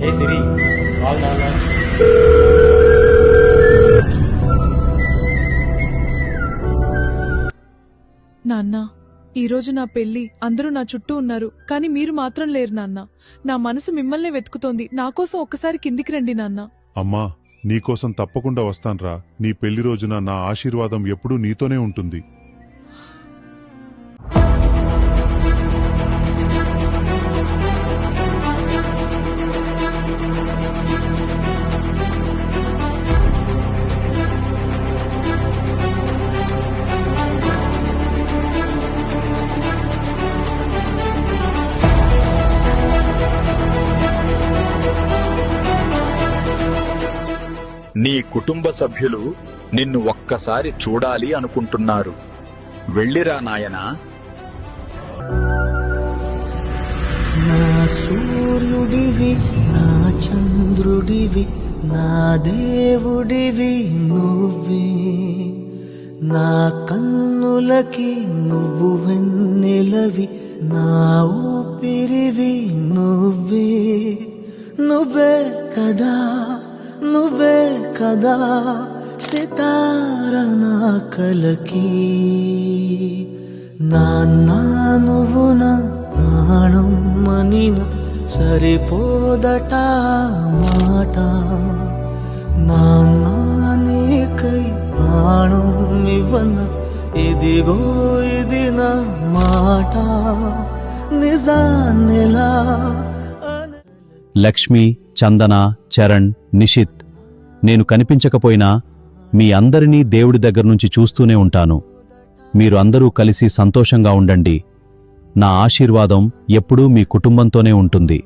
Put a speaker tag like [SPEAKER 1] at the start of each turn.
[SPEAKER 1] హే సిరి, call నాన్న.
[SPEAKER 2] నాన్నా, ఈరోజు నా పెళ్లి. అందరూ నా చుట్టూ ఉన్నారు, కానీ మీరు మాత్రం లేరు నాన్న. నా మనసు మిమ్మల్నే వెతుకుతోంది. నాకోసం ఒక్కసారి కిందికి రండి నాన్న.
[SPEAKER 3] అమ్మా, నీకోసం తప్పకుండా వస్తాన్రా. నీ పెళ్లి రోజున నా ఆశీర్వాదం ఎప్పుడూ నీతోనే ఉంటుంది.
[SPEAKER 4] నీ కుటుంబ సభ్యులు నిన్ను ఒక్కసారి చూడాలి అనుకుంటున్నారు. వెళ్ళిరా నాయనా.
[SPEAKER 5] నా సూర్యుడివి, నా చంద్రుడివి, నా దేవుడివి నువ్వే. నా కన్నులకి నువ్వు వెన్నెలవి, నా ఊపిరివి నువ్వే. నువ్వే కదా, నువ్వే కదా సితార నా కలకి. నాన్నా నువ్వు నా ప్రాణం మనిన సరిపోదట మాట. నాన్నా నీకై ప్రాణం ఇవ్వన, ఇదిగో ఇది నా మాట. నిజాన్నిలా
[SPEAKER 6] లక్ష్మి, చందన, చరణ్, నిషిత్, నేను కనిపించకపోయినా మీ అందరినీ దేవుడి దగ్గర్నుంచి చూస్తూనే ఉంటాను. మీరు అందరూ కలిసి సంతోషంగా ఉండండి. నా ఆశీర్వాదం ఎప్పుడూ మీ కుటుంబంతోనే ఉంటుంది.